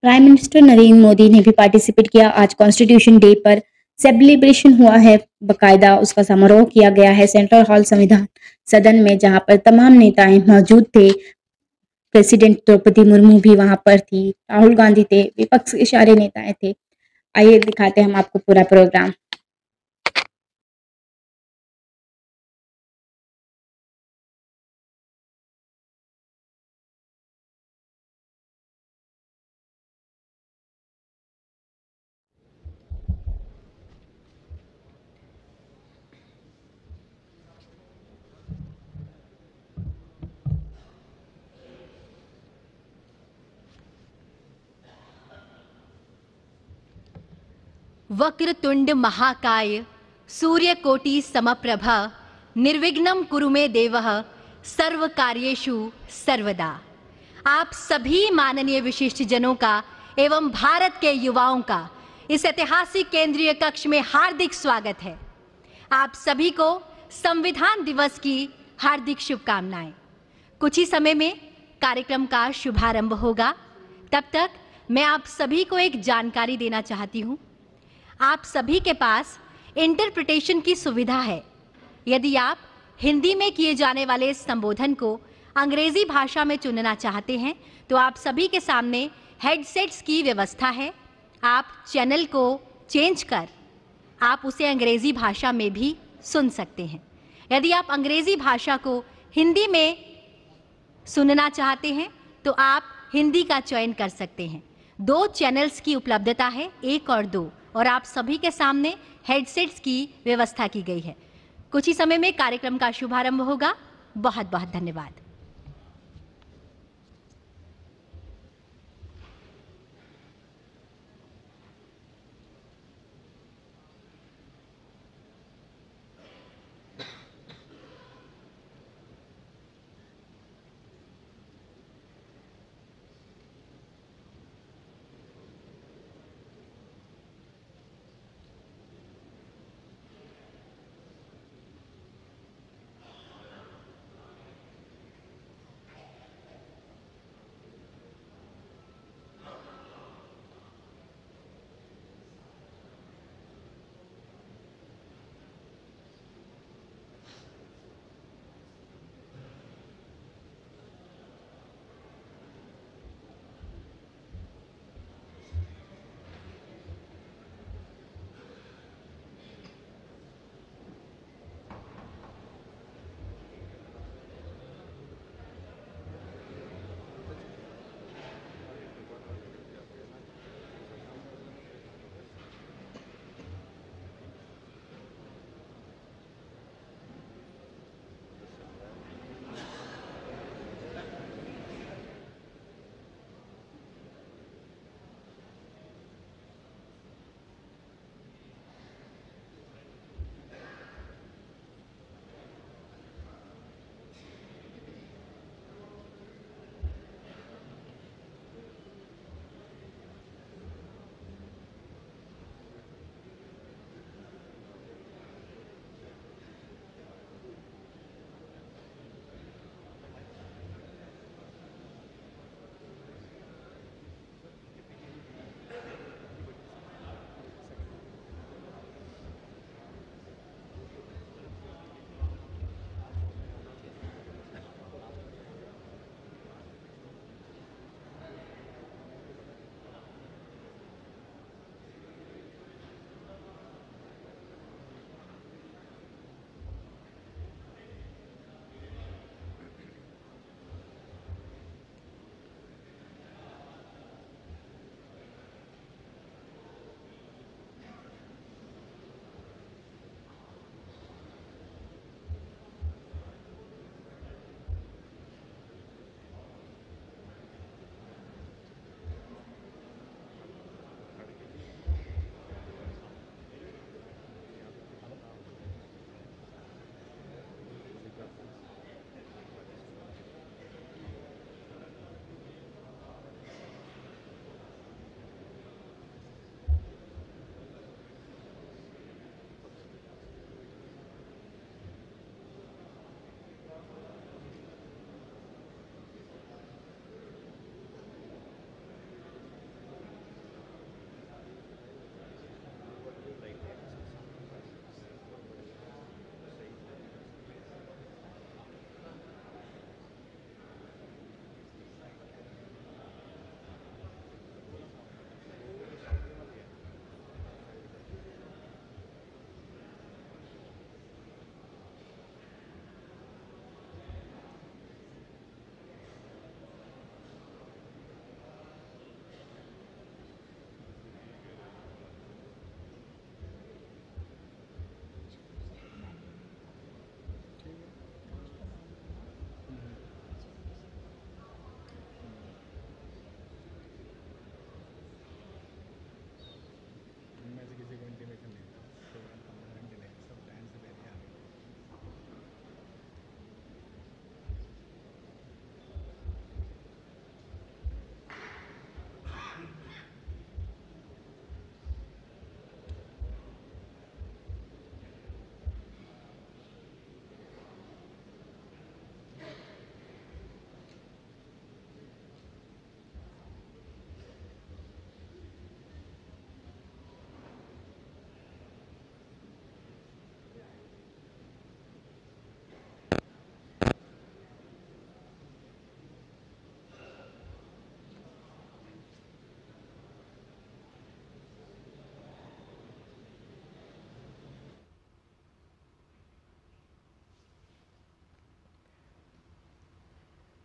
Prime minister Narendra Modi ने भी participate किया। आज कॉन्स्टिट्यूशन डे पर सेलिब्रेशन हुआ है, बकायदा उसका समारोह किया गया है सेंट्रल हॉल संविधान सदन में, जहां पर तमाम नेताएं मौजूद थे। प्रेसिडेंट द्रौपदी मुर्मू भी वहां पर थी, राहुल गांधी थे, विपक्ष के सारे नेताएं थे। आइए दिखाते हैं हम आपको पूरा प्रोग्राम। वक्रतुंड महाकाय सूर्यकोटि समप्रभा निर्विघ्नं कुरु मे देवः सर्व कार्येषु सर्वदा। आप सभी माननीय विशिष्ट जनों का एवं भारत के युवाओं का इस ऐतिहासिक केंद्रीय कक्ष में हार्दिक स्वागत है। आप सभी को संविधान दिवस की हार्दिक शुभकामनाएं। कुछ ही समय में कार्यक्रम का शुभारंभ होगा। तब तक मैं आप सभी को एक जानकारी देना चाहती हूं। आप सभी के पास इंटरप्रिटेशन की सुविधा है। यदि आप हिंदी में किए जाने वाले इस संबोधन को अंग्रेजी भाषा में चुनना चाहते हैं तो आप सभी के सामने हेडसेट्स की व्यवस्था है। आप चैनल को चेंज कर आप उसे अंग्रेजी भाषा में भी सुन सकते हैं। यदि आप अंग्रेजी भाषा को हिंदी में सुनना चाहते हैं तो आप हिंदी का चयन कर सकते हैं। 2 चैनल्स की उपलब्धता है, 1 और 2, और आप सभी के सामने हेडसेट्स की व्यवस्था की गई है। कुछ ही समय में कार्यक्रम का शुभारंभ होगा। बहुत बहुत धन्यवाद।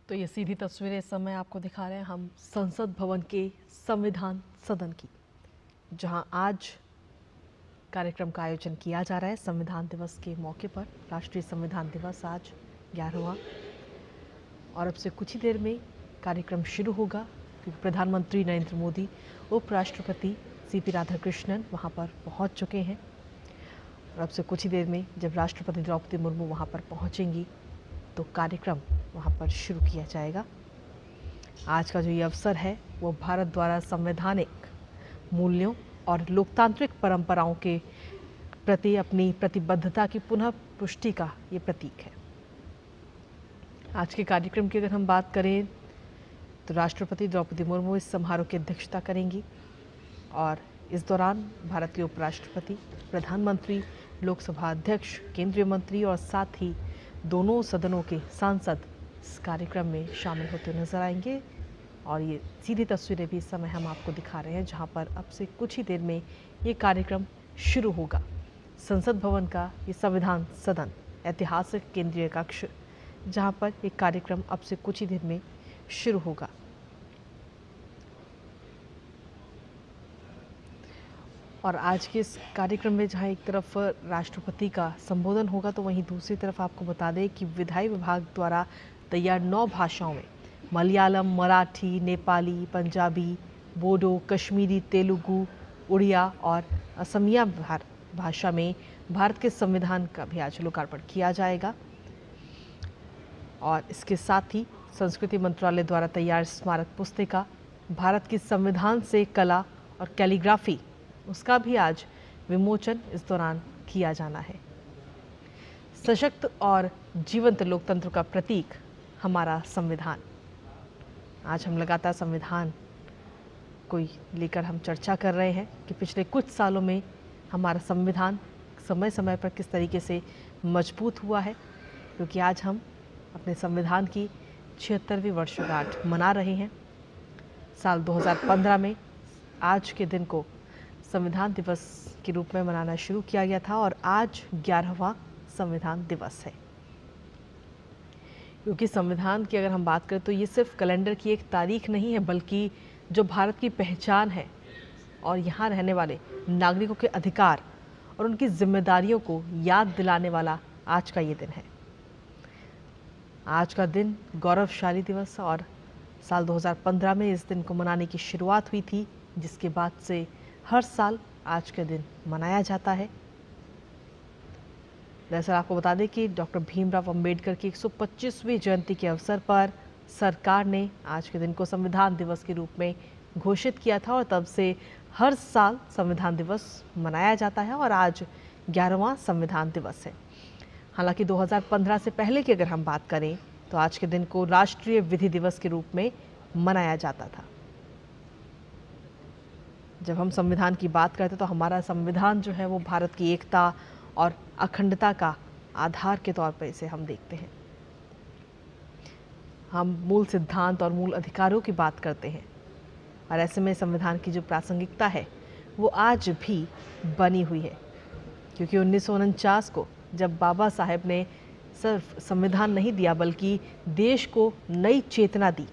तो ये सीधी तस्वीरें इस समय आपको दिखा रहे हैं हम संसद भवन के संविधान सदन की, जहां आज कार्यक्रम का आयोजन किया जा रहा है। संविधान दिवस के मौके पर राष्ट्रीय संविधान दिवस आज 11वां, और अब से कुछ ही देर में कार्यक्रम शुरू होगा, क्योंकि प्रधानमंत्री नरेंद्र मोदी, उपराष्ट्रपति सीपी राधाकृष्णन वहां पर पहुंच चुके हैं। और अब से कुछ ही देर में जब राष्ट्रपति द्रौपदी मुर्मू वहां पर पहुंचेंगी तो कार्यक्रम वहां पर शुरू किया जाएगा। आज का जो ये अवसर है वो भारत द्वारा संवैधानिक मूल्यों और लोकतांत्रिक परंपराओं के प्रति अपनी प्रतिबद्धता की पुनः पुष्टि का ये प्रतीक है। आज के कार्यक्रम की अगर हम बात करें तो राष्ट्रपति द्रौपदी मुर्मू इस समारोह की अध्यक्षता करेंगी, और इस दौरान भारत के उपराष्ट्रपति, प्रधानमंत्री, लोकसभा अध्यक्ष, केंद्रीय मंत्री और साथ ही दोनों सदनों के सांसद इस कार्यक्रम में शामिल होते नजर आएंगे। और ये सीधी तस्वीरें भी इस समय हम आपको दिखा रहे हैं, जहां पर अब से कुछ ही देर में ये कार्यक्रम शुरू होगा। संसद भवन का ये संविधान सदन, ऐतिहासिक केंद्रीय कक्ष, जहां पर ये कार्यक्रम अब से कुछ ही देर में शुरू होगा। और आज के इस कार्यक्रम में जहां एक तरफ राष्ट्रपति का संबोधन होगा, तो वहीं दूसरी तरफ आपको बता दें कि विधायी विभाग द्वारा तैयार 9 भाषाओं में मलयालम, मराठी, नेपाली, पंजाबी, बोडो, कश्मीरी, तेलुगु, उड़िया और असमिया भाषा में भारत के संविधान का भी आज लोकार्पण किया जाएगा। और इसके साथ ही संस्कृति मंत्रालय द्वारा तैयार स्मारक पुस्तिका भारत की संविधान से कला और कैलीग्राफी, उसका भी आज विमोचन इस दौरान किया जाना है। सशक्त और जीवंत लोकतंत्र का प्रतीक हमारा संविधान। आज हम लगातार संविधान को लेकर हम चर्चा कर रहे हैं कि पिछले कुछ सालों में हमारा संविधान समय समय पर किस तरीके से मजबूत हुआ है, क्योंकि आज हम अपने संविधान की 76वीं वर्षगांठ मना रहे हैं। साल 2015 में आज के दिन को संविधान दिवस के रूप में मनाना शुरू किया गया था, और आज 11वां संविधान दिवस है। क्योंकि संविधान की अगर हम बात करें तो ये सिर्फ कैलेंडर की एक तारीख नहीं है, बल्कि जो भारत की पहचान है और यहाँ रहने वाले नागरिकों के अधिकार और उनकी जिम्मेदारियों को याद दिलाने वाला आज का ये दिन है। आज का दिन गौरवशाली दिवस, और साल 2015 में इस दिन को मनाने की शुरुआत हुई थी, जिसके बाद से हर साल आज के दिन मनाया जाता है। दरअसल आपको बता दें कि डॉक्टर भीमराव अंबेडकर की 125वीं जयंती के अवसर पर सरकार ने आज के दिन को संविधान दिवस के रूप में घोषित किया था, और तब से हर साल संविधान दिवस मनाया जाता है, और आज 11वां संविधान दिवस है। हालांकि 2015 से पहले की अगर हम बात करें तो आज के दिन को राष्ट्रीय विधि दिवस के रूप में मनाया जाता था। जब हम संविधान की बात करते तो हमारा संविधान जो है वो भारत की एकता और अखंडता का आधार के तौर पर इसे हम देखते हैं। हम मूल सिद्धांत और मूल अधिकारों की बात करते हैं, और ऐसे में संविधान की जो प्रासंगिकता है वो आज भी बनी हुई है, क्योंकि 1949 को जब बाबा साहेब ने सिर्फ संविधान नहीं दिया बल्कि देश को नई चेतना दी,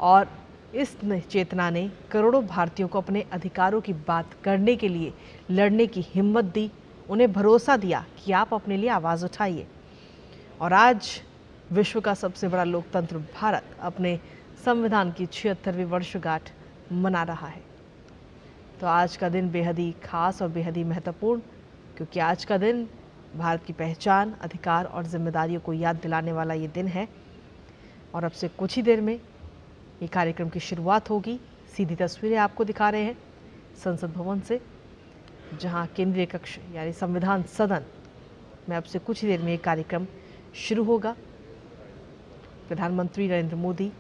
और इस चेतना ने करोड़ों भारतीयों को अपने अधिकारों की बात करने के लिए लड़ने की हिम्मत दी, उन्हें भरोसा दिया कि आप अपने लिए आवाज़ उठाइए। और आज विश्व का सबसे बड़ा लोकतंत्र भारत अपने संविधान की 76वीं वर्षगांठ मना रहा है। तो आज का दिन बेहद ही खास और बेहद ही महत्वपूर्ण, क्योंकि आज का दिन भारत की पहचान, अधिकार और जिम्मेदारियों को याद दिलाने वाला ये दिन है। और अब से कुछ ही देर में ये कार्यक्रम की शुरुआत होगी। सीधी तस्वीरें आपको दिखा रहे हैं संसद भवन से, जहां केंद्रीय कक्ष यानी संविधान सदन में अब से कुछ ही देर में ये कार्यक्रम शुरू होगा। प्रधानमंत्री नरेंद्र मोदी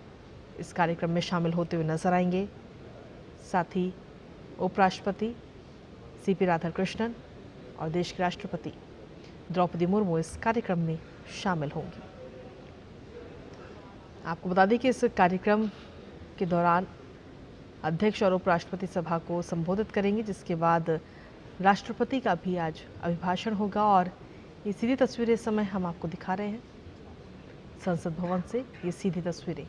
इस कार्यक्रम में शामिल होते हुए नजर आएंगे, साथ ही उपराष्ट्रपति सीपी राधाकृष्णन और देश के राष्ट्रपति द्रौपदी मुर्मू इस कार्यक्रम में शामिल होंगी। आपको बता दें कि इस कार्यक्रम के दौरान अध्यक्ष और उपराष्ट्रपति सभा को संबोधित करेंगे, जिसके बाद राष्ट्रपति का भी आज अभिभाषण होगा। और ये सीधी तस्वीरें इस समय हम आपको दिखा रहे हैं संसद भवन से ये सीधी तस्वीरें।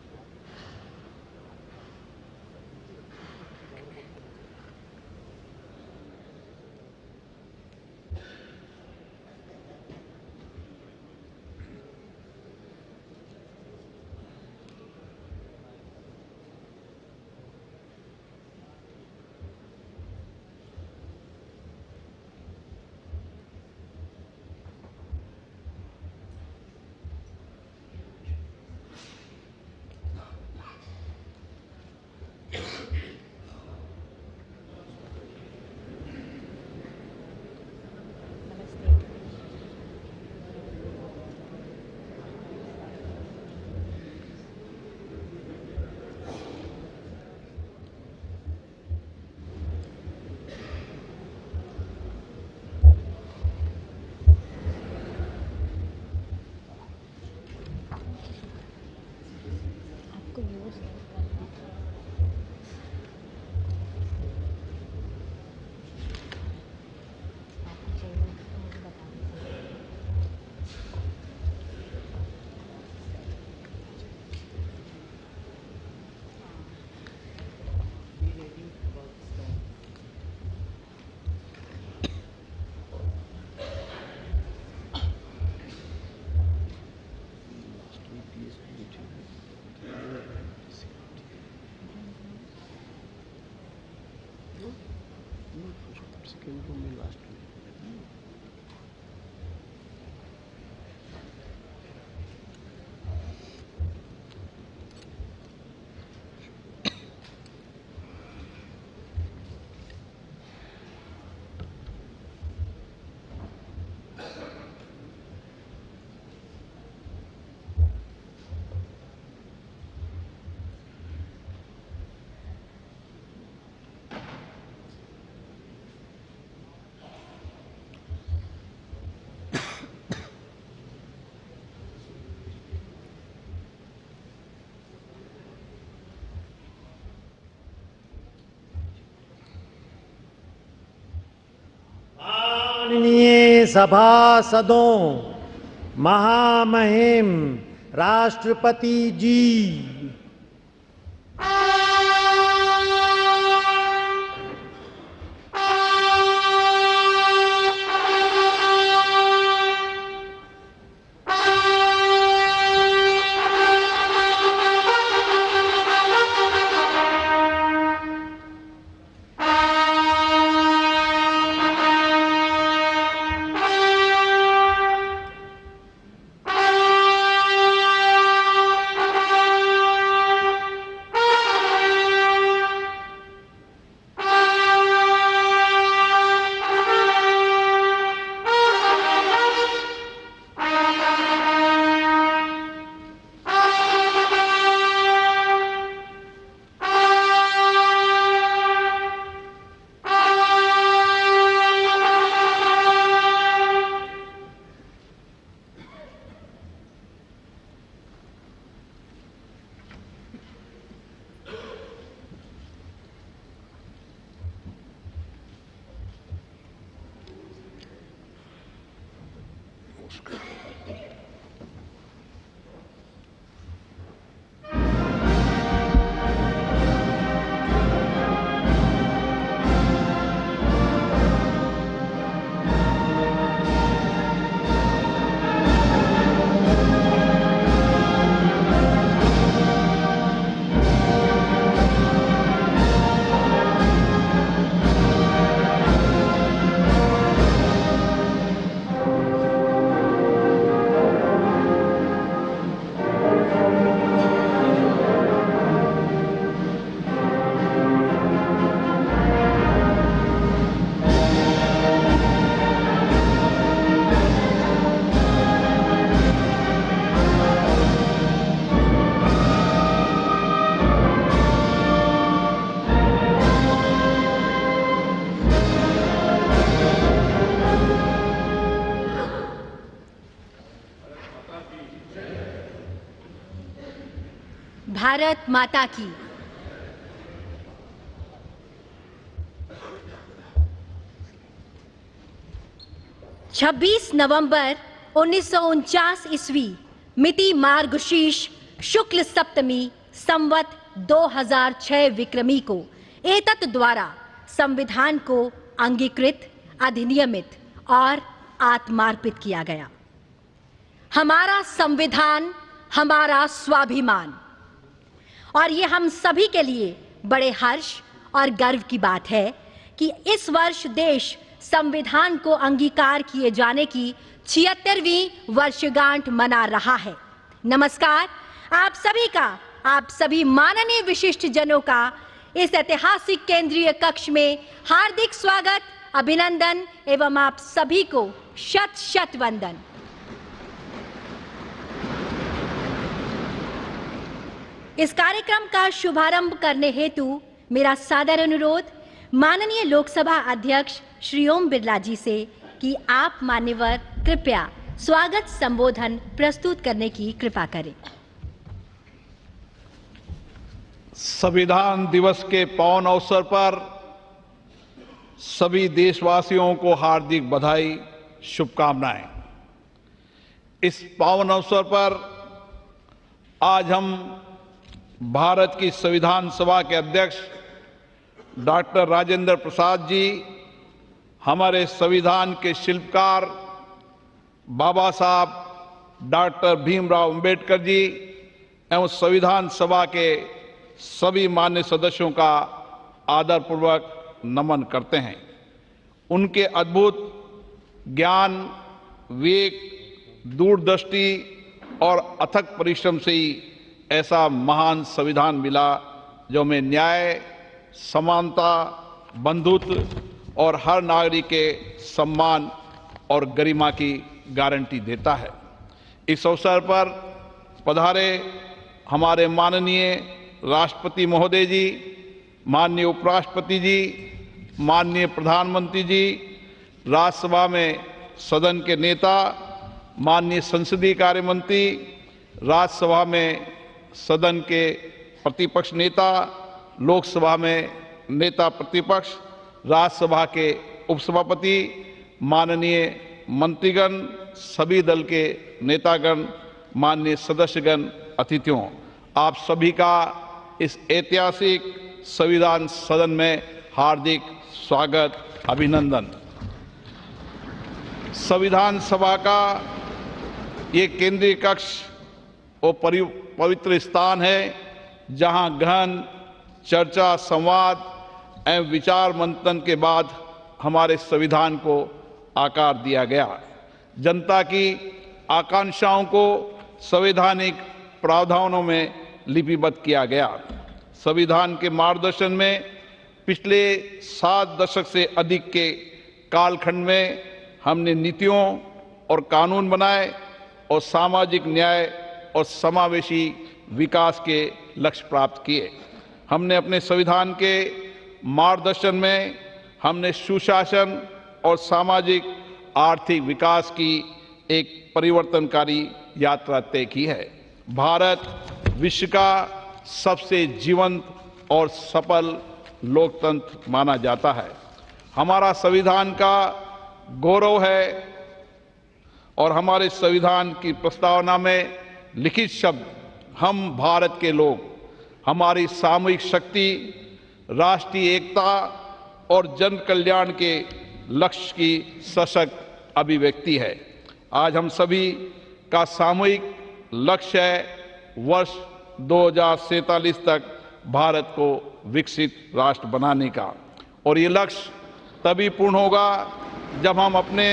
माननीय सभासदों, महामहिम राष्ट्रपति जी, भारत माता की। छब्बीस नवंबर 1949 ईस्वी मिति मार्गशीर्ष शुक्ल सप्तमी संवत 2006 विक्रमी को एतत् द्वारा संविधान को अंगीकृत, अधिनियमित और आत्मार्पित किया गया। हमारा संविधान हमारा स्वाभिमान, और ये हम सभी के लिए बड़े हर्ष और गर्व की बात है कि इस वर्ष देश संविधान को अंगीकार किए जाने की 76वीं वर्षगांठ मना रहा है। नमस्कार, आप सभी का, आप सभी माननीय विशिष्ट जनों का इस ऐतिहासिक केंद्रीय कक्ष में हार्दिक स्वागत, अभिनंदन एवं आप सभी को शत शत वंदन। इस कार्यक्रम का शुभारंभ करने हेतु मेरा सादर अनुरोध माननीय लोकसभा अध्यक्ष श्री ओम बिरला जी से कि आप मान्यवर कृपया स्वागत संबोधन प्रस्तुत करने की कृपा करें। संविधान दिवस के पावन अवसर पर सभी देशवासियों को हार्दिक बधाई, शुभकामनाएं। इस पावन अवसर पर आज हम भारत की संविधान सभा के अध्यक्ष डॉक्टर राजेंद्र प्रसाद जी, हमारे संविधान के शिल्पकार बाबा साहब डॉक्टर भीमराव अंबेडकर जी एवं संविधान सभा के सभी मान्य सदस्यों का आदरपूर्वक नमन करते हैं। उनके अद्भुत ज्ञान, विवेक, दूरदृष्टि और अथक परिश्रम से ही ऐसा महान संविधान मिला जो में न्याय, समानता, बंधुत्व और हर नागरिक के सम्मान और गरिमा की गारंटी देता है। इस अवसर पर पधारे हमारे माननीय राष्ट्रपति महोदय जी, माननीय उपराष्ट्रपति जी, माननीय प्रधानमंत्री जी, राज्यसभा में सदन के नेता, माननीय संसदीय कार्य मंत्री, राज्यसभा में सदन के प्रतिपक्ष नेता, लोकसभा में नेता प्रतिपक्ष, राज्यसभा के उपसभापति, माननीय मंत्रीगण, सभी दल के नेतागण, माननीय सदस्यगण, अतिथियों, आप सभी का इस ऐतिहासिक संविधान सदन में हार्दिक स्वागत, अभिनंदन। संविधान सभा का ये केंद्रीय कक्ष और पवित्र स्थान है जहां गहन चर्चा, संवाद एवं विचार मंथन के बाद हमारे संविधान को आकार दिया गया। जनता की आकांक्षाओं को संवैधानिक प्रावधानों में लिपिबद्ध किया गया। संविधान के मार्गदर्शन में पिछले 7 दशक से अधिक के कालखंड में हमने नीतियों और कानून बनाए और सामाजिक न्याय और समावेशी विकास के लक्ष्य प्राप्त किए। हमने अपने संविधान के मार्गदर्शन में हमने सुशासन और सामाजिक आर्थिक विकास की एक परिवर्तनकारी यात्रा तय की है। भारत विश्व का सबसे जीवंत और सफल लोकतंत्र माना जाता है। हमारा संविधान का गौरव है और हमारे संविधान की प्रस्तावना में लिखित शब्द हम भारत के लोग, हमारी सामूहिक शक्ति, राष्ट्रीय एकता और जन कल्याण के लक्ष्य की सशक्त अभिव्यक्ति है। आज हम सभी का सामूहिक लक्ष्य है वर्ष 2047 तक भारत को विकसित राष्ट्र बनाने का, और ये लक्ष्य तभी पूर्ण होगा जब हम अपने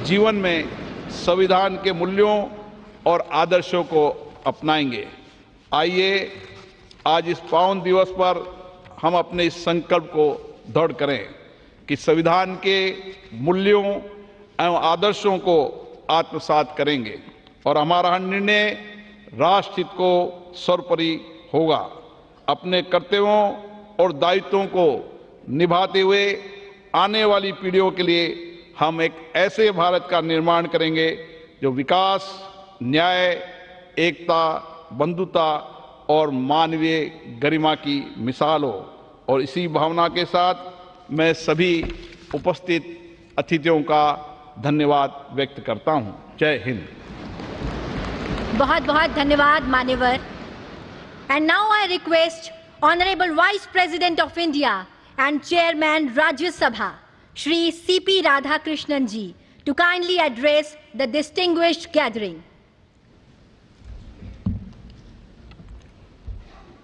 जीवन में संविधान के मूल्यों और आदर्शों को अपनाएंगे। आइए आज इस पावन दिवस पर हम अपने इस संकल्प को दृढ़ करें कि संविधान के मूल्यों एवं आदर्शों को आत्मसात करेंगे और हमारा निर्णय राष्ट्र हित को सर्वोपरि होगा। अपने कर्तव्यों और दायित्वों को निभाते हुए आने वाली पीढ़ियों के लिए हम एक ऐसे भारत का निर्माण करेंगे जो विकास, न्याय, एकता, बंधुता और मानवीय गरिमा की मिसाल हो। और इसी भावना के साथ मैं सभी उपस्थित अतिथियों का धन्यवाद व्यक्त करता हूं। जय हिंद। बहुत बहुत धन्यवाद मान्यवर। And now I request honourable vice president of India and chairman Rajya Sabha Shri CP Radhakrishnan ji to kindly address the distinguished gathering.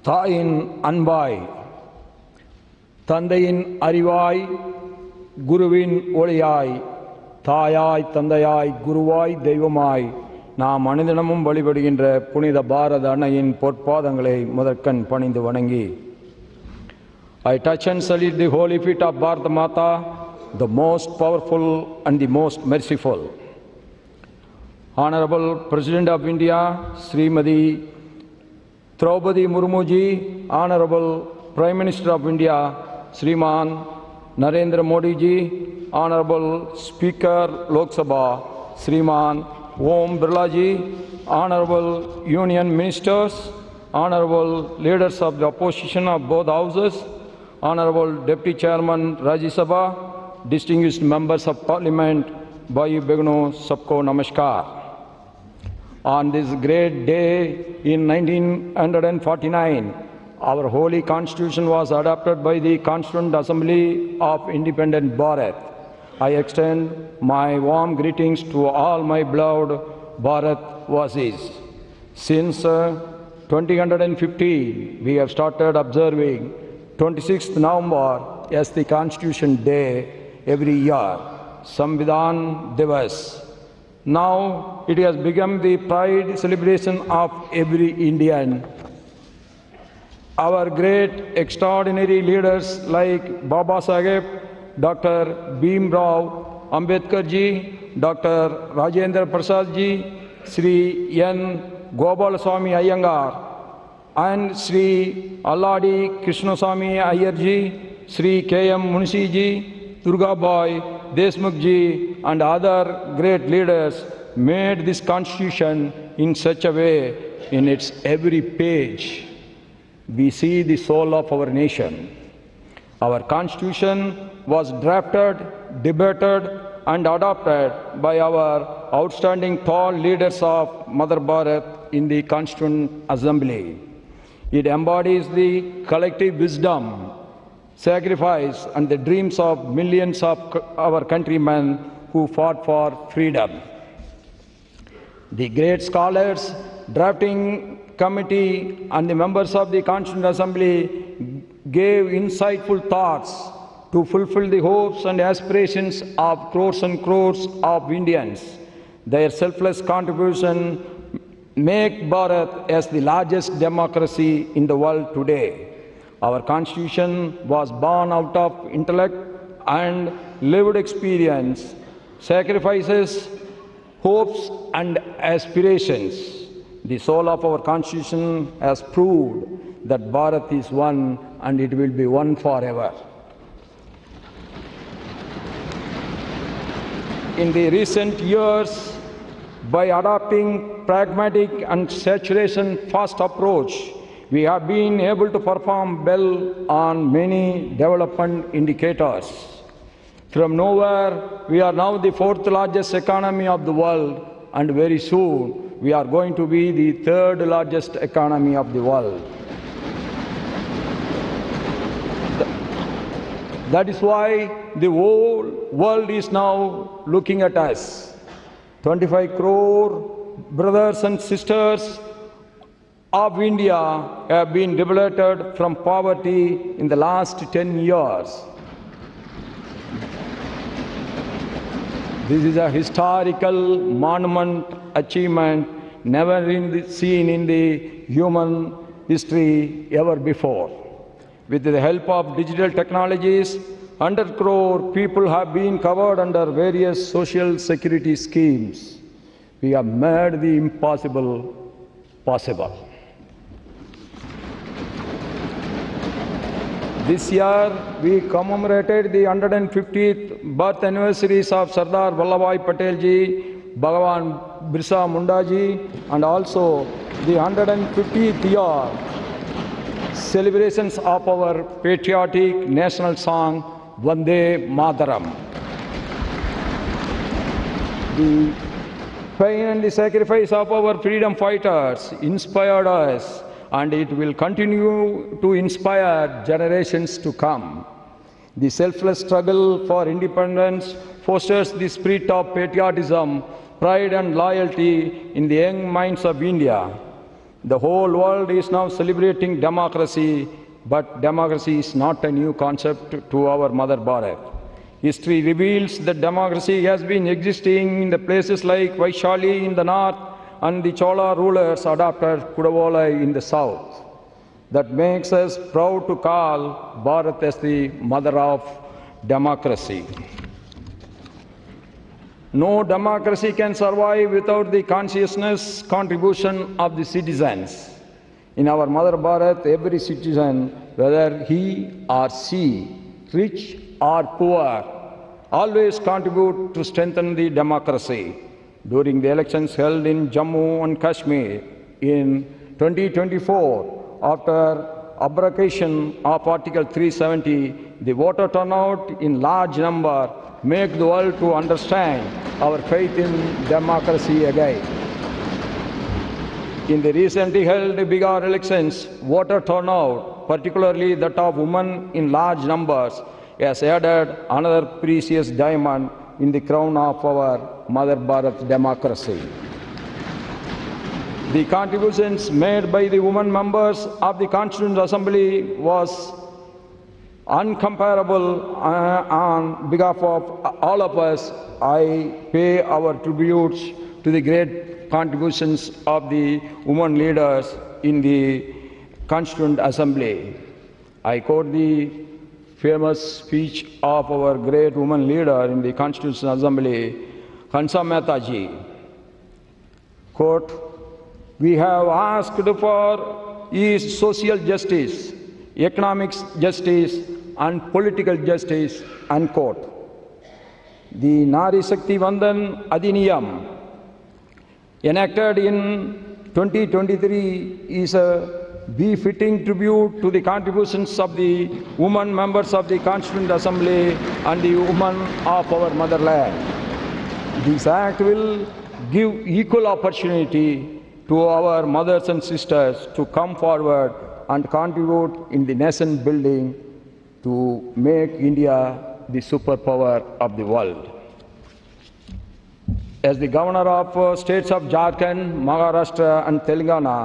தாயின் அன்பாய், தந்தையின் அறிவாய், குருவின் ஒளியாய், தாயாய் தந்தையாய் குருவாய் தெய்வமாய் நாம் அனுதினமும் வழிபடுகின்ற புனித பாரத அன்னையின் பொற்பாதங்களை முதற்கண் பணிந்து வணங்கி, I touch and salute the holy feet of Bharata Mata, the most powerful and the most merciful. Honorable President of India, Srimati Draupadi Murmu ji, Honorable Prime Minister of India, Sriman Narendra Modi ji, Honorable Speaker Lok Sabha, Sriman Om Birla ji, Honorable Union Ministers, Honorable Leaders of the Opposition of both Houses, Honorable Deputy Chairman Rajya Sabha, distinguished members of Parliament, Bhai Begno, sabko namaskar. On this great day in 1949, our holy constitution was adopted by the Constituent Assembly of Independent Bharat. I extend my warm greetings to all my beloved Bharat Vasis. Since 2015, we have started observing 26th November as the Constitution Day every year, Samvidhan Divas. Now it has become the pride celebration of every Indian. Our great extraordinary leaders like Baba Saheb, Dr. Bhim Rao Ambedkar ji, Dr. Rajendra Prasad ji, Sri N. Gopalaswamy Iyengar, and Sri Alladi Krishnaswamy Iyer ji, Sri K.M. Munshi ji, Durga Boy Deshmukh ji, and other great leaders made this constitution in such a way, in its every page we see the soul of our nation. Our constitution was drafted, debated, and adopted by our outstanding tall leaders of Mother Bharat in the Constituent Assembly. It embodies the collective wisdom, sacrifice, and the dreams of millions of our countrymen who fought for freedom. The great scholars, drafting committee, and the members of the Constituent Assembly gave insightful thoughts to fulfill the hopes and aspirations of crores and crores of Indians. Their selfless contribution make Bharat as the largest democracy in the world today. Our constitution was born out of intellect and lived experience, sacrifices, hopes, and aspirations. The soul of our constitution has proved that Bharat is one and it will be one forever. In the recent years, by adopting pragmatic and saturation-first approach, we have been able to perform well on many development indicators. From nowhere, we are now the fourth largest economy of the world, and very soon we are going to be the third largest economy of the world. That is why the whole world is now looking at us. 25 crore brothers and sisters of India have been liberated from poverty in the last 10 years. This is a historical monument achievement never seen in the human history ever before. With the help of digital technologies, 100 crore people have been covered under various social security schemes. We have made the impossible possible. This year, we commemorated the 150th birth anniversaries of Sardar Vallabhbhai Patel ji, Bhagwan Birsa Munda ji, and also the 150th year celebrations of our patriotic national song, Vande Mataram. The pain and the sacrifice of our freedom fighters inspired us, and it will continue to inspire generations to come. The selfless struggle for independence fosters the spirit of patriotism, pride and loyalty in the young minds of India. The whole world is now celebrating democracy, but democracy is not a new concept to our Mother Bharat. History reveals that democracy has been existing in the places like Vaishali in the north and the Chola rulers adopted Kudavolai in the south. That makes us proud to call Bharat as the mother of democracy. No democracy can survive without the consciousness contribution of the citizens. In our Mother Bharat, every citizen, whether he or she, rich or poor, always contribute to strengthen the democracy. During the elections held in Jammu and Kashmir in 2024, after abrogation of Article 370, the voter turnout in large number make the world to understand our faith in democracy again. In the recently held Bihar elections, voter turnout, particularly that of women in large numbers, has added another precious diamond in the crown of our Mother Bharat democracy. The contributions made by the women members of the Constituent Assembly was uncomparable. On behalf of all of us, I pay our tributes to the great contributions of the women leaders in the Constituent Assembly. I quote the famous speech of our great woman leader in the Constitutional Assembly, Hansa Mehta ji. Quote, "We have asked for is social justice, economic justice and political justice," unquote. The Nari Shakti Vandan Adhiniyam, enacted in 2023, is a befitting tribute to the contributions of the women members of the Constituent Assembly and the women of our motherland. This act will give equal opportunity to our mothers and sisters to come forward and contribute in the nation building to make India the superpower of the world. As the governor of states of Jharkhand, Maharashtra and Telangana,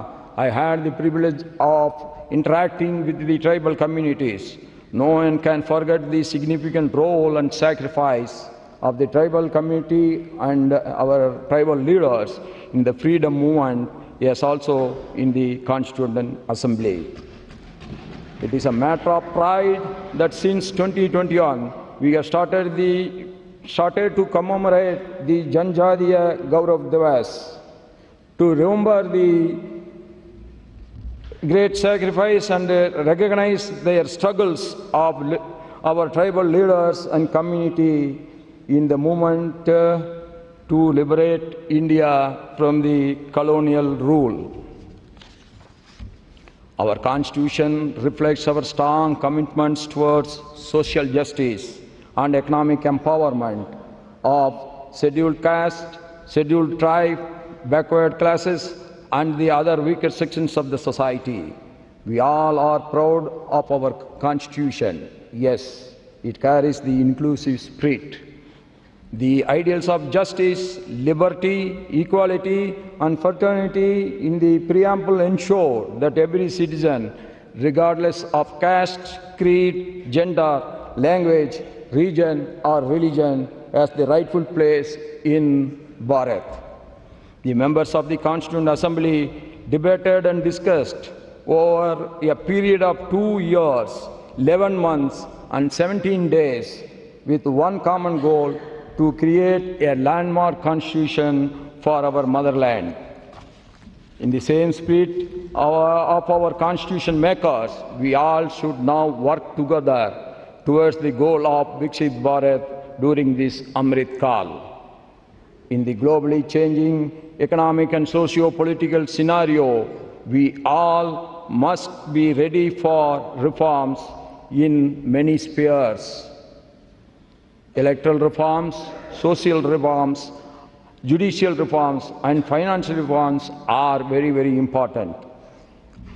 I had the privilege of interacting with the tribal communities. No one can forget the significant role and sacrifice of the tribal community and our tribal leaders in the freedom movement, yes, also in the Constituent Assembly. It is a matter of pride that since 2021, we have started to commemorate the Janjadiya Gaurav Divas, to remember the great sacrifice and recognize their struggles of our tribal leaders and community in the movement to liberate India from the colonial rule. Our Constitution reflects our strong commitments towards social justice and economic empowerment of scheduled caste, scheduled tribe, backward classes, and the other weaker sections of the society. We all are proud of our Constitution. Yes, it carries the inclusive spirit. The ideals of justice, liberty, equality, and fraternity in the preamble ensure that every citizen, regardless of caste, creed, gender, language, region, or religion, has the rightful place in Bharat. The members of the Constituent Assembly debated and discussed over a period of 2 years, 11 months, and 17 days with one common goal: to create a landmark constitution for our motherland. In the same spirit of our constitution makers, we all should now work together towards the goal of Viksit Bharat during this Amrit Kal. In the globally changing economic and socio-political scenario, we all must be ready for reforms in many spheres. Electoral reforms, social reforms, judicial reforms and financial reforms are very, very important.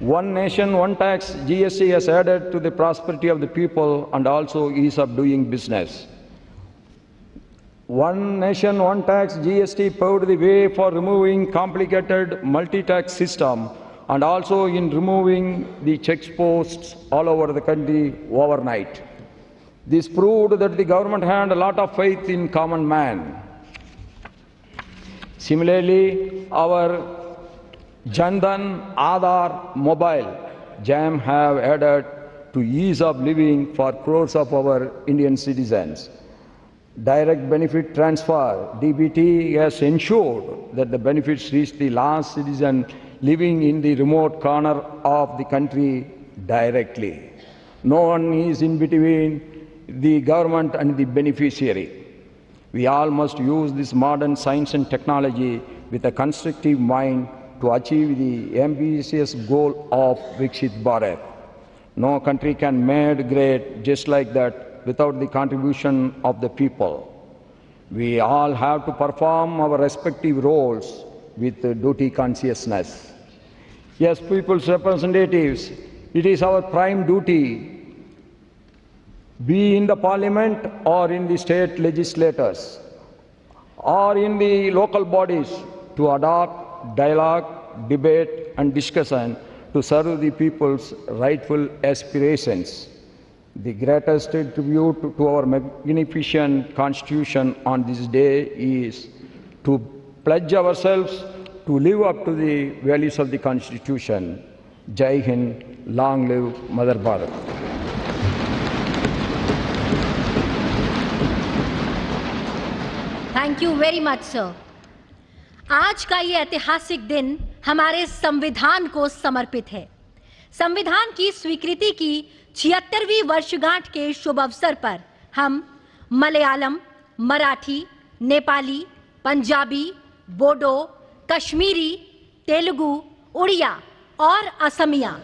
One nation, one tax, GST has added to the prosperity of the people and also ease of doing business. One nation, one tax, GST paved the way for removing complicated multi-tax system and also in removing the checkposts all over the country overnight. This proved that the government had a lot of faith in common man. Similarly, our Jandan Aadhaar Mobile JAM have added to ease of living for crores of our Indian citizens. Direct benefit transfer, DBT, has ensured that the benefits reach the last citizen living in the remote corner of the country directly. No one is in between the government and the beneficiary. We all must use this modern science and technology with a constructive mind to achieve the ambitious goal of Viksit Bharat. No country can be made great just like that without the contribution of the people. We all have to perform our respective roles with duty consciousness. Yes, people's representatives, it is our prime duty, be in the parliament or in the state legislators or in the local bodies, to adopt dialogue, debate and discussion to serve the people's rightful aspirations. The greatest tribute to our magnificent Constitution on this day is to pledge ourselves to live up to the values of the Constitution. Jai Hind, long live Mother Bharat. Thank you very much sir. आज का ये ऐतिहासिक दिन हमारे संविधान को समर्पित है। संविधान की स्वीकृति की 76वीं वर्षगांठ के शुभ अवसर पर हम मलयालम, मराठी, नेपाली, पंजाबी, बोडो, कश्मीरी, तेलुगु, उड़िया और असमिया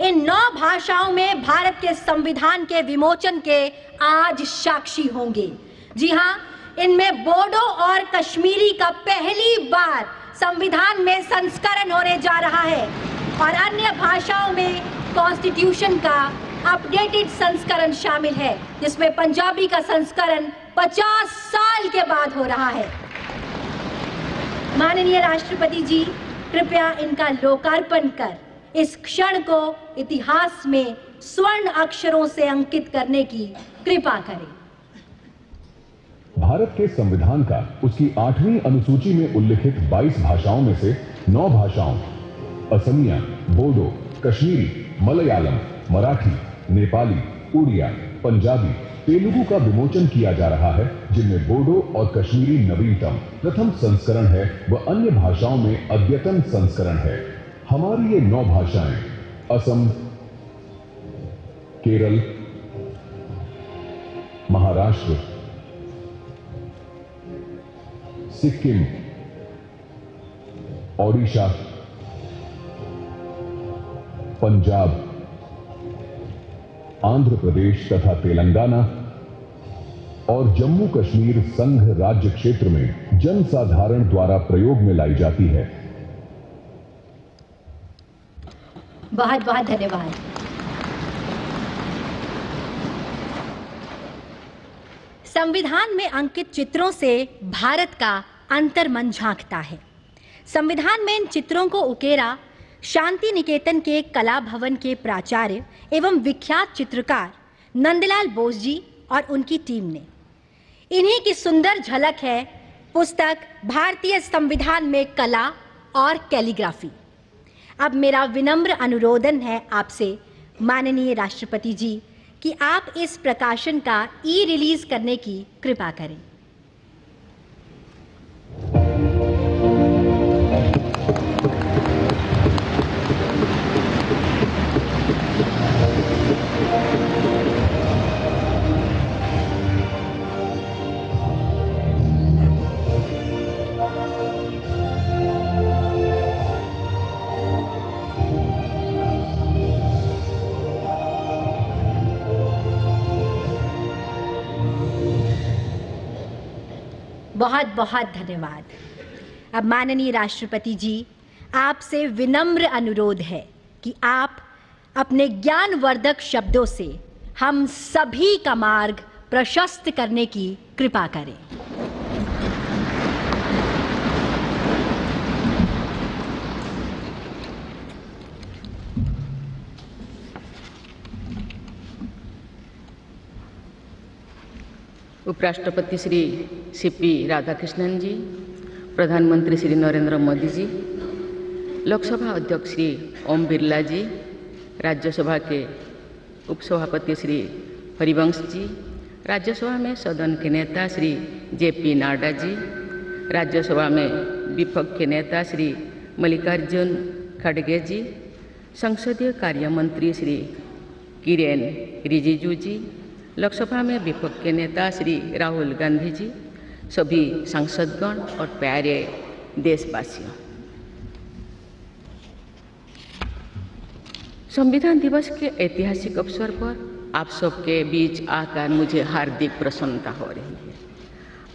इन 9 भाषाओं में भारत के संविधान के विमोचन के आज साक्षी होंगे। जी हाँ, इनमें बोडो और कश्मीरी का पहली बार संविधान में संस्करण होने जा रहा है और अन्य भाषाओं में कॉन्स्टिट्यूशन का अपडेटेड संस्करण शामिल है, जिसमें पंजाबी का संस्करण 50 साल के बाद हो रहा है। माननीय राष्ट्रपति जी, कृपया इनका लोकार्पण कर इस क्षण को इतिहास में स्वर्ण अक्षरों से अंकित करने की कृपा करें। भारत के संविधान का उसकी 8वीं अनुसूची में उल्लिखित 22 भाषाओं में से 9 भाषाओं असमिया, बोडो, कश्मीरी, मलयालम, मराठी, नेपाली, उड़िया, पंजाबी, तेलुगु का विमोचन किया जा रहा है, जिनमें बोडो और कश्मीरी नवीनतम प्रथम संस्करण है व अन्य भाषाओं में अद्यतन संस्करण है। हमारी ये 9 भाषाएं असम, केरल, महाराष्ट्र, सिक्किम, ओडिशा, पंजाब, आंध्र प्रदेश तथा तेलंगाना और जम्मू कश्मीर संघ राज्य क्षेत्र में जनसाधारण द्वारा प्रयोग में लाई जाती है। बहुत बहुत धन्यवाद। संविधान में अंकित चित्रों से भारत का अंतर्मन झांकता है। संविधान में इन चित्रों को उकेरा शांति निकेतन के कला भवन के प्राचार्य एवं विख्यात चित्रकार नंदलाल बोस जी और उनकी टीम ने। इन्हीं की सुंदर झलक है पुस्तक भारतीय संविधान में कला और कैलीग्राफी। अब मेरा विनम्र अनुरोधन है आपसे माननीय राष्ट्रपति जी कि आप इस प्रकाशन का रिलीज करने की कृपा करें। बहुत बहुत धन्यवाद। अब माननीय राष्ट्रपति जी, आपसे विनम्र अनुरोध है कि आप अपने ज्ञानवर्धक शब्दों से हम सभी का मार्ग प्रशस्त करने की कृपा करें। उपराष्ट्रपति श्री सीपी राधाकृष्णन जी, प्रधानमंत्री श्री नरेंद्र मोदी जी, लोकसभा अध्यक्ष श्री ओम बिरला जी, राज्यसभा के उपसभापति श्री हरिवंश जी, राज्यसभा में सदन के नेता श्री जेपी नड्डा जी, राज्यसभा में विपक्ष के नेता श्री मल्लिकार्जुन खड़गे जी, संसदीय कार्य मंत्री श्री किरेन रिजिजू जी, लोकसभा में विपक्ष के नेता श्री राहुल गांधी जी, सभी सांसदगण और प्यारे देशवासियों, संविधान दिवस के ऐतिहासिक अवसर पर आप सबके बीच आकर मुझे हार्दिक प्रसन्नता हो रही है।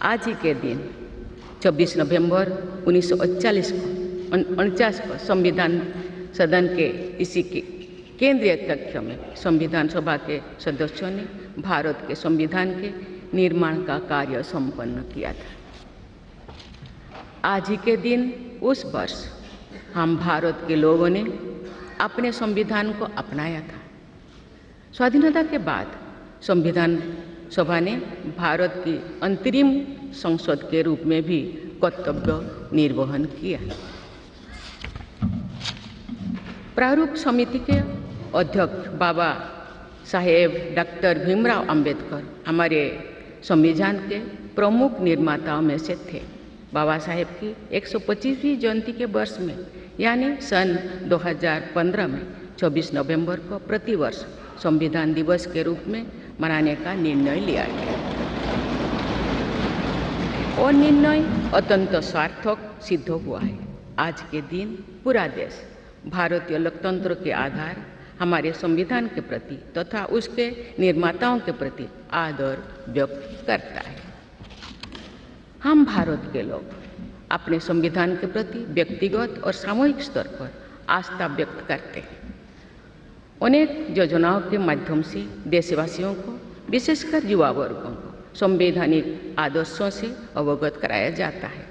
आज ही के दिन 24 नवंबर 1949 को संविधान सदन के इसी के केंद्रीय कक्ष में संविधान सभा के सदस्यों ने भारत के संविधान के निर्माण का कार्य संपन्न किया था। आज ही के दिन उस वर्ष हम भारत के लोगों ने अपने संविधान को अपनाया था। स्वाधीनता के बाद संविधान सभा ने भारत की अंतरिम संसद के रूप में भी कर्तव्य निर्वहन किया। प्रारूप समिति के अध्यक्ष बाबा साहेब डॉक्टर भीमराव अंबेडकर हमारे संविधान के प्रमुख निर्माताओं में से थे। बाबा साहेब की 125वीं जयंती के वर्ष में यानी सन 2015 में 24 नवंबर को प्रतिवर्ष संविधान दिवस के रूप में मनाने का निर्णय लिया गया और निर्णय अत्यंत सार्थक सिद्ध हुआ है। आज के दिन पूरा देश भारतीय लोकतंत्र के आधार हमारे संविधान के प्रति तथा उसके निर्माताओं के प्रति आदर व्यक्त करता है। हम भारत के लोग अपने संविधान के प्रति व्यक्तिगत और सामूहिक स्तर पर आस्था व्यक्त करते हैं। अनेक योजनाओं के माध्यम से देशवासियों को, विशेषकर युवा वर्गों को संवैधानिक आदर्शों से अवगत कराया जाता है।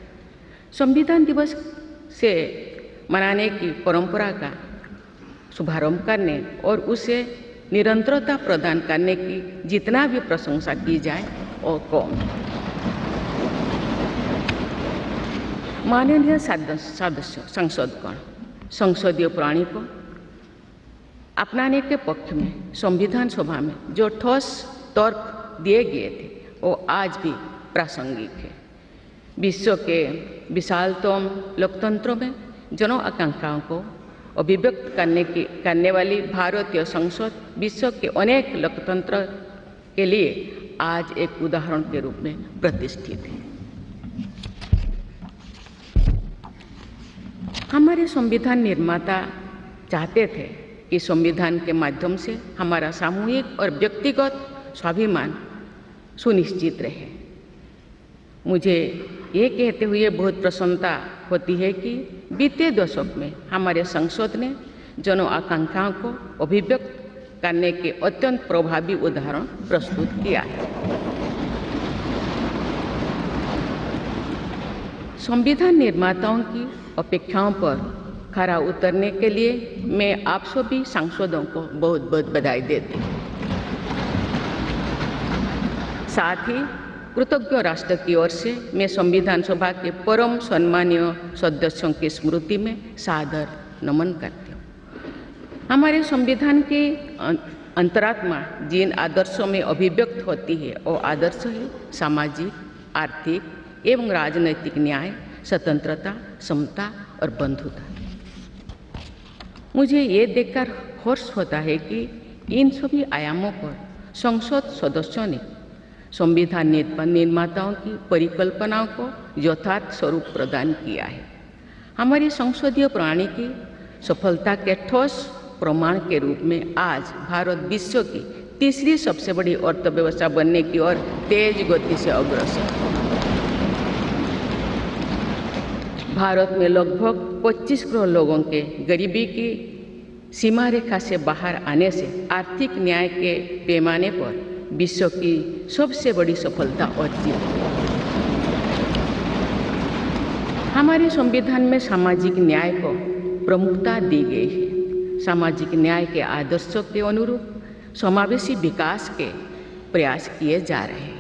संविधान दिवस से मनाने की परंपरा का शुभारंभ करने और उसे निरंतरता प्रदान करने की जितना भी प्रशंसा की जाए और कम। माननीय सांसदगण संसदीय प्रणाली को अपनाने के पक्ष में संविधान सभा में जो ठोस तर्क दिए गए थे वो आज भी प्रासंगिक है। विश्व के विशालतम लोकतंत्रों में जन आकांक्षाओं को अभिव्यक्त करने वाली भारतीय संसद विश्व के अनेक लोकतंत्र के लिए आज एक उदाहरण के रूप में प्रतिष्ठित है। हमारे संविधान निर्माता चाहते थे कि संविधान के माध्यम से हमारा सामूहिक और व्यक्तिगत स्वाभिमान सुनिश्चित रहे। मुझे ये कहते हुए बहुत प्रसन्नता होती है कि बीते दशक में हमारे संसद ने जन आकांक्षाओं को अभिव्यक्त करने के अत्यंत प्रभावी उदाहरण प्रस्तुत किया है। संविधान निर्माताओं की अपेक्षाओं पर खरा उतरने के लिए मैं आप सभी सांसदों को बहुत बहुत बधाई देती हूँ। साथ ही कृतज्ञ राष्ट्र की ओर से मैं संविधान सभा के परम सम्मानीय सदस्यों की स्मृति में सादर नमन करती हूँ। हमारे संविधान की अंतरात्मा जिन आदर्शों में अभिव्यक्त होती है वो आदर्श है सामाजिक, आर्थिक एवं राजनैतिक न्याय, स्वतंत्रता, समता और बंधुता। मुझे ये देखकर हर्ष होता है कि इन सभी आयामों पर संसद सदस्यों ने संविधान निर्माताओं की परिकल्पनाओं को यथार्थ स्वरूप प्रदान किया है। हमारी संसदीय प्रणाली की सफलता के ठोस प्रमाण के रूप में आज भारत विश्व की तीसरी सबसे बड़ी अर्थव्यवस्था बनने की ओर तेज गति से अग्रसर है। भारत में लगभग 25 करोड़ लोगों के गरीबी की सीमा रेखा से बाहर आने से आर्थिक न्याय के पैमाने पर विश्व की सबसे बड़ी सफलता अर्जित हुई। हमारे संविधान में सामाजिक न्याय को प्रमुखता दी गई है। सामाजिक न्याय के आदर्शों के अनुरूप समावेशी विकास के प्रयास किए जा रहे हैं।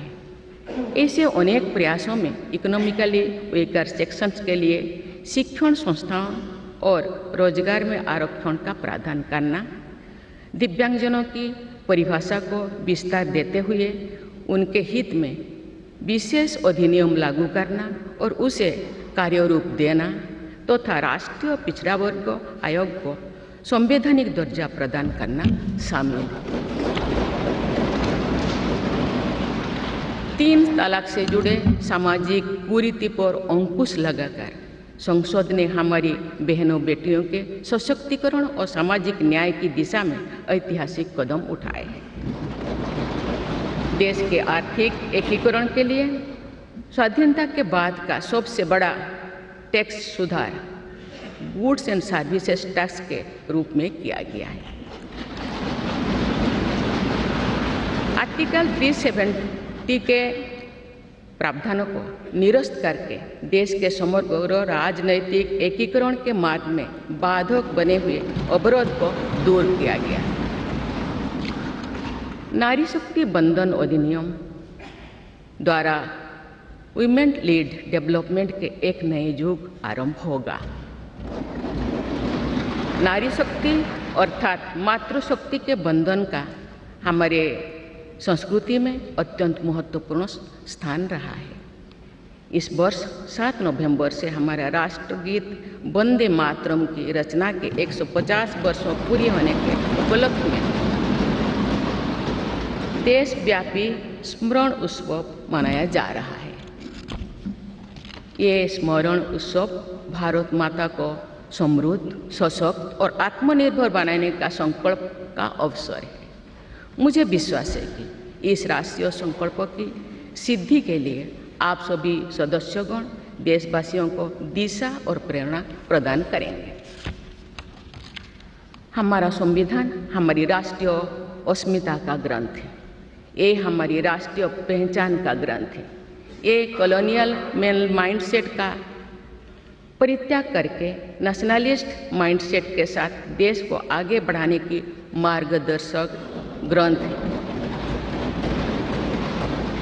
ऐसे अनेक प्रयासों में इकोनॉमिकली वीकर सेक्शंस के लिए शिक्षण संस्थाओं और रोजगार में आरक्षण का प्रावधान करना, दिव्यांगजनों की परिभाषा को विस्तार देते हुए उनके हित में विशेष अधिनियम लागू करना और उसे कार्यरूप देना तथा राष्ट्रीय पिछड़ा वर्ग आयोग को संवैधानिक दर्जा प्रदान करना शामिल है। 3 तलाक से जुड़े सामाजिक कुरीति पर अंकुश लगाकर संसद ने हमारी बहनों बेटियों के सशक्तिकरण और सामाजिक न्याय की दिशा में ऐतिहासिक कदम उठाए हैं। देश के आर्थिक एकीकरण के लिए स्वाधीनता के बाद का सबसे बड़ा टैक्स सुधार गुड्स एंड सर्विसेज टैक्स के रूप में किया गया है। आर्टिकल 370 के प्रावधानों को निरस्त करके देश के समग्र राजनैतिक एकीकरण के मार्ग में बाधक बने हुए अवरोध को दूर किया गया। नारी शक्ति बंधन अधिनियम द्वारा वुमेन लीड डेवलपमेंट के एक नए युग आरंभ होगा। नारी शक्ति अर्थात मातृशक्ति के बंधन का हमारे संस्कृति में अत्यंत महत्वपूर्ण स्थान रहा है। इस वर्ष 7 नवंबर से हमारा राष्ट्रगीत वंदे मातरम की रचना के 150 वर्षों पूरी होने के उपलक्ष्य में देशव्यापी स्मरण उत्सव मनाया जा रहा है। ये स्मरण उत्सव भारत माता को समृद्ध, सशक्त और आत्मनिर्भर बनाने का संकल्प का अवसर है। मुझे विश्वास है कि इस राष्ट्रीय संकल्प की सिद्धि के लिए आप सभी सदस्यगण देशवासियों को दिशा और प्रेरणा प्रदान करेंगे। हमारा संविधान हमारी राष्ट्रीय अस्मिता का ग्रंथ है। ये हमारी राष्ट्रीय पहचान का ग्रंथ है। ये कॉलोनियल माइंडसेट का परित्याग करके नेशनलिस्ट माइंडसेट के साथ देश को आगे बढ़ाने की मार्गदर्शक ग्रंथ है।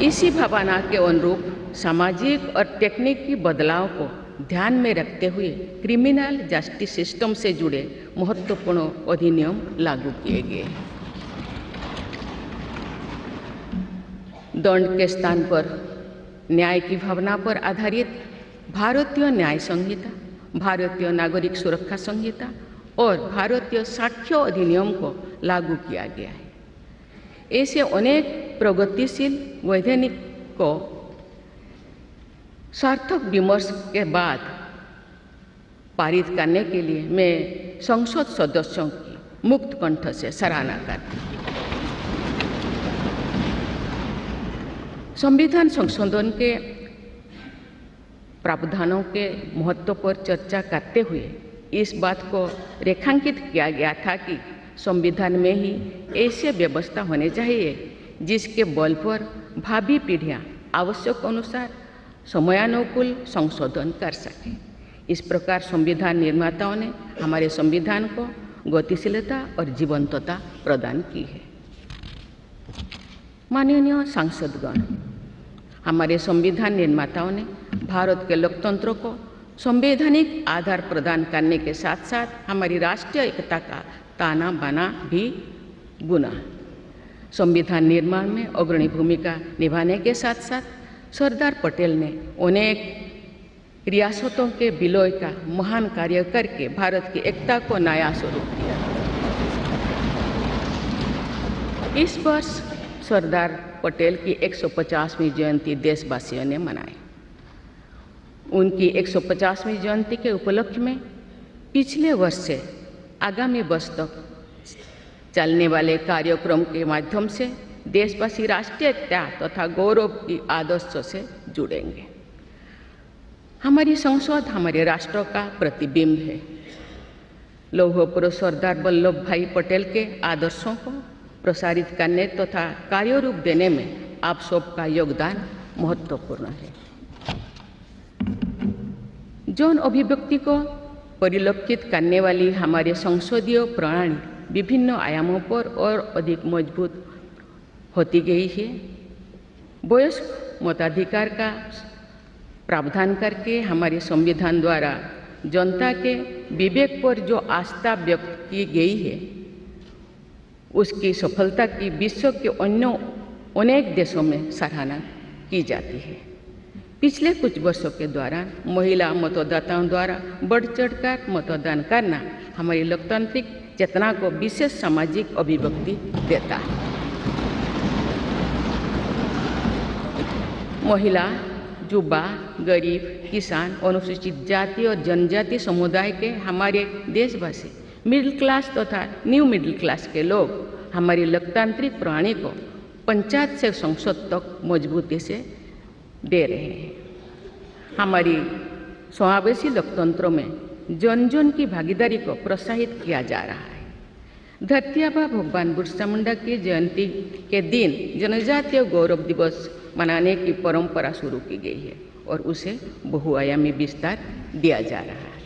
इसी भावना के अनुरूप सामाजिक और तकनीकी बदलाव को ध्यान में रखते हुए क्रिमिनल जस्टिस सिस्टम से जुड़े महत्वपूर्ण अधिनियम लागू किए गए। दंड के स्थान पर न्याय की भावना पर आधारित भारतीय न्याय संहिता, भारतीय नागरिक सुरक्षा संहिता और भारतीय साक्ष्य अधिनियम को लागू किया गया है। ऐसे अनेक प्रगतिशील वैधानिक को सार्थक विमर्श के बाद पारित करने के लिए मैं संसद सदस्यों की मुक्त कंठ से सराहना करती हूँ। संविधान संशोधन के प्रावधानों के महत्व पर चर्चा करते हुए इस बात को रेखांकित किया गया था कि संविधान में ही ऐसी व्यवस्था होनी चाहिए जिसके बल पर भावी पीढ़ियां आवश्यक अनुसार समयानुकूल संशोधन कर सकें। इस प्रकार संविधान निर्माताओं ने हमारे संविधान को गतिशीलता और जीवंतता प्रदान की है। माननीय सांसदगण, हमारे संविधान निर्माताओं ने भारत के लोकतंत्र को संवैधानिक आधार प्रदान करने के साथ साथ हमारी राष्ट्रीय एकता का ताना बाना भी बुना। संविधान निर्माण में अग्रणी भूमिका निभाने के साथ साथ सरदार पटेल ने अनेक रियासतों के विलय का महान कार्य करके भारत की एकता को नया स्वरूप दिया। इस वर्ष सरदार पटेल की 150वीं जयंती देशवासियों ने मनाई। उनकी 150वीं जयंती के उपलक्ष्य में पिछले वर्ष से आगामी वर्ष तक चलने वाले कार्यक्रम के माध्यम से देशवासी राष्ट्रीय एकता तथा गौरव की आदर्शों से जुड़ेंगे। हमारी संसद हमारे राष्ट्र का प्रतिबिंब है। लौह पुरुष सरदार वल्लभ भाई पटेल के आदर्शों को प्रसारित करने तथा कार्यरूप देने में आप सबका योगदान महत्वपूर्ण है। जौन अभिव्यक्ति को परिलक्षित करने वाली हमारे संसदीय प्रणाली विभिन्न आयामों पर और अधिक मजबूत होती गई है। वयस्क मताधिकार का प्रावधान करके हमारे संविधान द्वारा जनता के विवेक पर जो आस्था व्यक्त की गई है, उसकी सफलता की विश्व के अन्य अनेक देशों में सराहना की जाती है। पिछले कुछ वर्षों के दौरान महिला मतदाताओं द्वारा बढ़ चढ़कर मतदान करना हमारी लोकतांत्रिक चेतना को विशेष सामाजिक अभिव्यक्ति देता है। महिला, युवा, गरीब, किसान, अनुसूचित जाति और जनजाति समुदाय के हमारे देशवासी, मिडिल क्लास तथा न्यू मिडिल क्लास के लोग हमारी लोकतांत्रिक प्रणाली को पंचायत से संसद तक मजबूती से दे रहे हैं। हमारी समावेशी लोकतंत्रों में जन जन की भागीदारी को प्रोत्साहित किया जा रहा है। धरती आबा भगवान बिरसा मुंडा की जयंती के दिन जनजातीय गौरव दिवस मनाने की परंपरा शुरू की गई है और उसे बहुआयामी विस्तार दिया जा रहा है।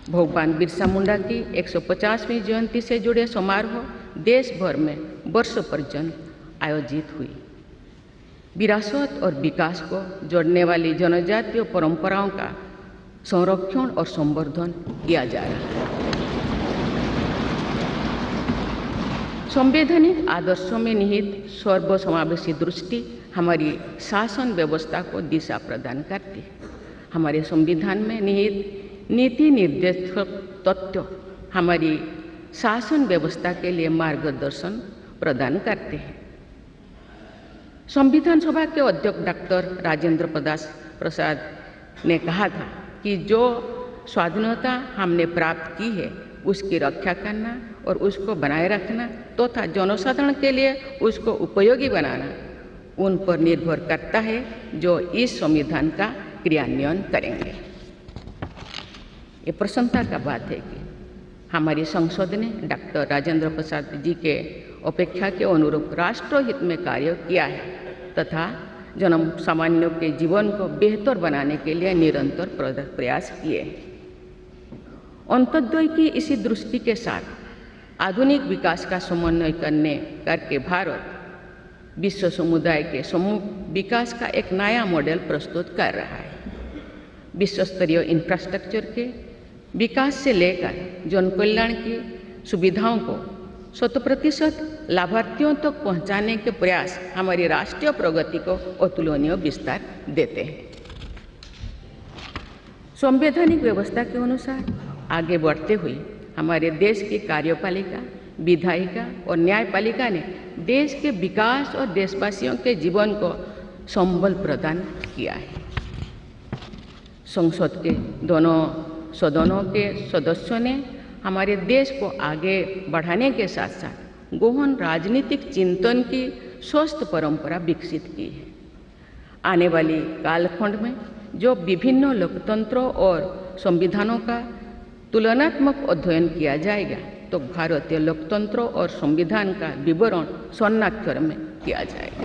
भगवान बिरसा मुंडा की 150वीं जयंती से जुड़े समारोह देश भर में वर्षों पर्यंत आयोजित हुई। विरासत और विकास को जोड़ने वाली जनजातीय परंपराओं का संरक्षण और संवर्धन किया जा रहा है। संवैधानिक आदर्शों में निहित सर्वसमावेशी दृष्टि हमारी शासन व्यवस्था को दिशा प्रदान करती है। हमारे संविधान में निहित नीति निर्देशक तत्व हमारी शासन व्यवस्था के लिए मार्गदर्शन प्रदान करते हैं। संविधान सभा के अध्यक्ष डॉक्टर राजेंद्र प्रसाद ने कहा था कि जो स्वाधीनता हमने प्राप्त की है उसकी रक्षा करना और उसको बनाए रखना तथा जनसाधारण के लिए उसको उपयोगी बनाना उन पर निर्भर करता है जो इस संविधान का क्रियान्वयन करेंगे। ये प्रसन्नता का बात है कि हमारी संसद ने डॉक्टर राजेंद्र प्रसाद जी के अपेक्षा के अनुरूप राष्ट्रहित में कार्य किया है तथा जन सामान्यों के जीवन को बेहतर बनाने के लिए निरंतर प्रयास किए। अंत्योदय की इसी दृष्टि के साथ आधुनिक विकास का समन्वय करके भारत विश्व समुदाय के सम्मुख विकास का एक नया मॉडल प्रस्तुत कर रहा है। विश्व स्तरीय इंफ्रास्ट्रक्चर के विकास से लेकर जन कल्याण की सुविधाओं को 100% लाभार्थियों तक पहुंचाने के प्रयास हमारी राष्ट्रीय प्रगति को अतुलनीय विस्तार देते हैं। संवैधानिक व्यवस्था के अनुसार आगे बढ़ते हुए हमारे देश की कार्यपालिका, विधायिका और न्यायपालिका ने देश के विकास और देशवासियों के जीवन को संबल प्रदान किया है। संसद के दोनों सदनों के सदस्यों ने हमारे देश को आगे बढ़ाने के साथ साथ गहन राजनीतिक चिंतन की स्वस्थ परंपरा विकसित की है। आने वाली कालखंड में जो विभिन्न लोकतंत्रों और संविधानों का तुलनात्मक अध्ययन किया जाएगा तो भारतीय लोकतंत्र और संविधान का विवरण स्वर्णाक्षर में किया जाएगा।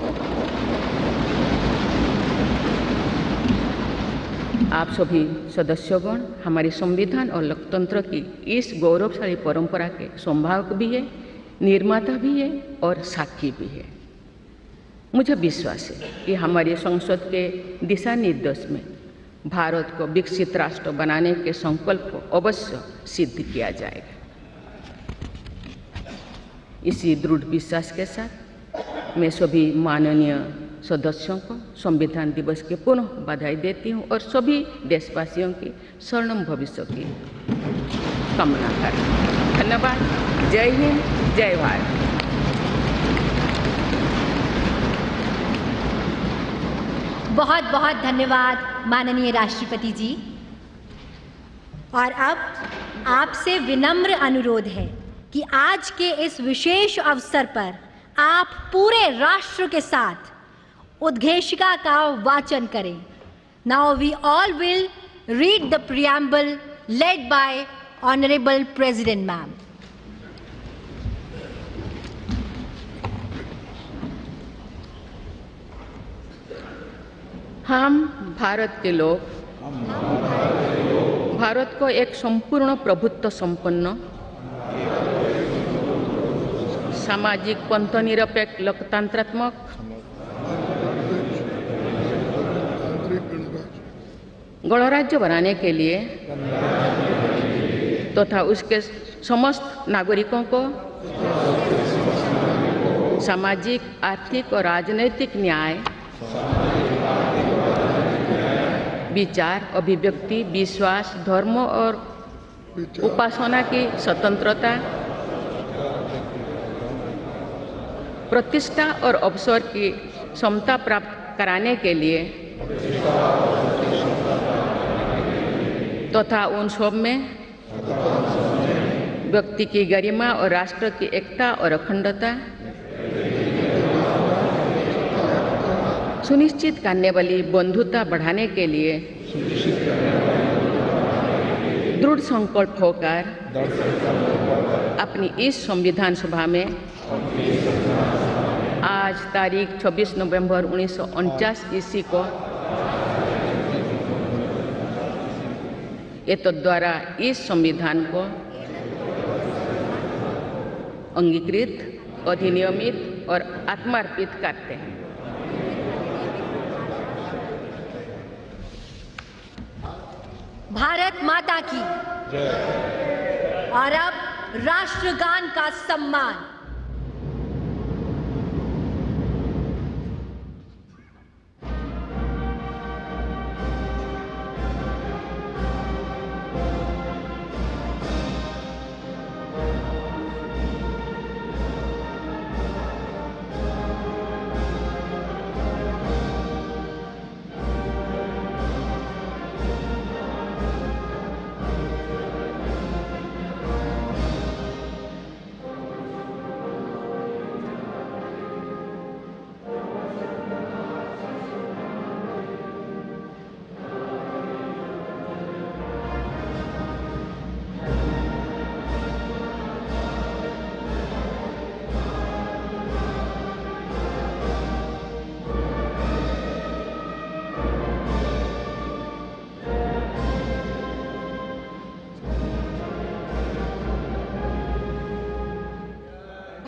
आप सभी सदस्यगण हमारे संविधान और लोकतंत्र की इस गौरवशाली परंपरा के संभावक भी है, निर्माता भी है और साक्षी भी है। मुझे विश्वास है कि हमारी संसद के दिशा निर्देश में भारत को विकसित राष्ट्र बनाने के संकल्प को अवश्य सिद्ध किया जाएगा। इसी दृढ़ विश्वास के साथ मैं सभी माननीय सदस्यों को संविधान दिवस के पुनः बधाई देती हूँ और सभी देशवासियों की स्वर्णिम भविष्य की कामना करती हूँ। धन्यवाद। जय हिंद, जय भारत। बहुत बहुत धन्यवाद माननीय राष्ट्रपति जी। और अब आपसे विनम्र अनुरोध है कि आज के इस विशेष अवसर पर आप पूरे राष्ट्र के साथ उद्घोषिका का वाचन करें। Now we all will read the preamble led by Honorable President Ma'am. हम भारत के लोग भारत को एक संपूर्ण प्रभुत्व संपन्न सामाजिक पंथनिरपेक्ष लोकतंत्रात्मक गणराज्य बनाने के लिए तथा उसके समस्त नागरिकों को सामाजिक, आर्थिक और राजनैतिक न्याय, विचार, अभिव्यक्ति, विश्वास, धर्म और उपासना की स्वतंत्रता, प्रतिष्ठा और अवसर की समता प्राप्त कराने के लिए तथा उन सब में व्यक्ति की गरिमा और राष्ट्र की एकता और अखंडता सुनिश्चित करने वाली बंधुता बढ़ाने के लिए दृढ़ संकल्प होकर अपनी इस संविधान सभा में आज तारीख 26 नवंबर 1949 ईस्वी को एतद द्वारा इस संविधान को अंगीकृत, अधिनियमित और आत्मार्पित करते हैं। भारत माता की जय। और अब राष्ट्रगान का सम्मान।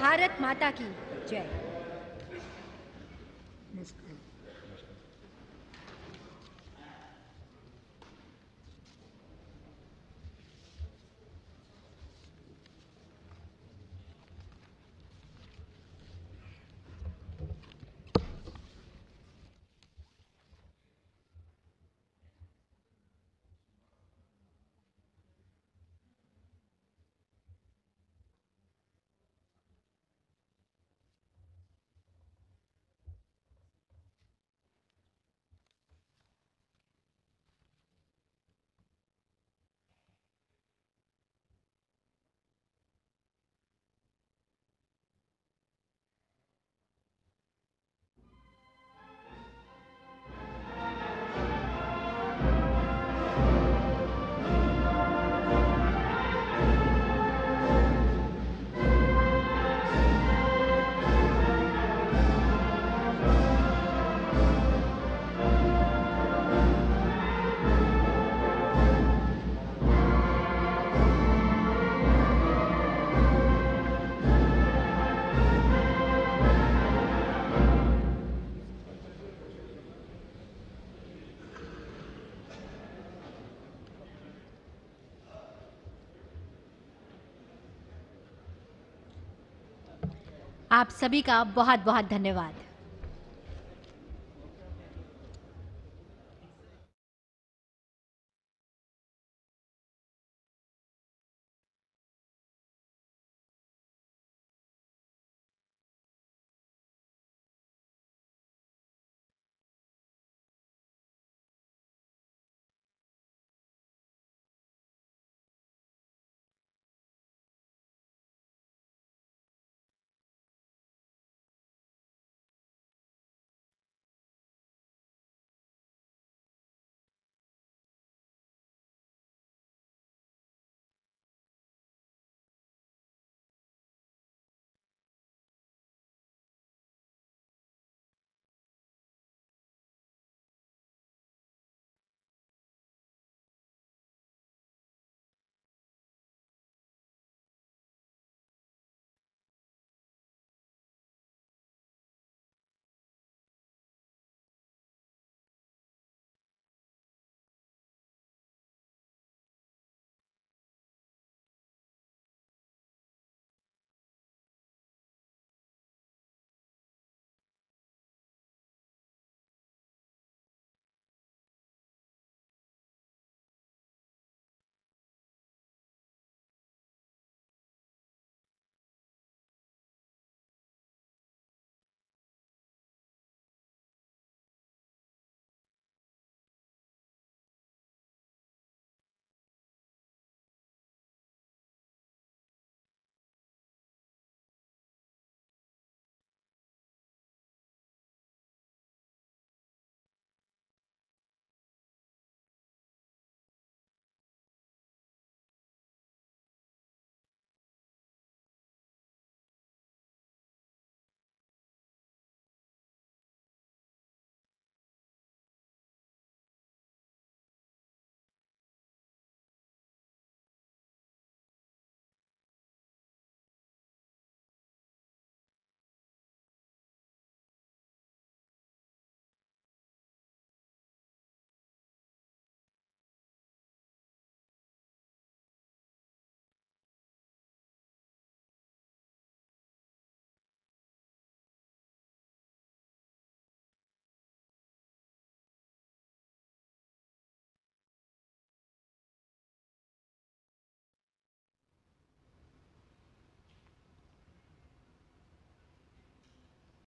भारत माता की जय। आप सभी का बहुत बहुत धन्यवाद।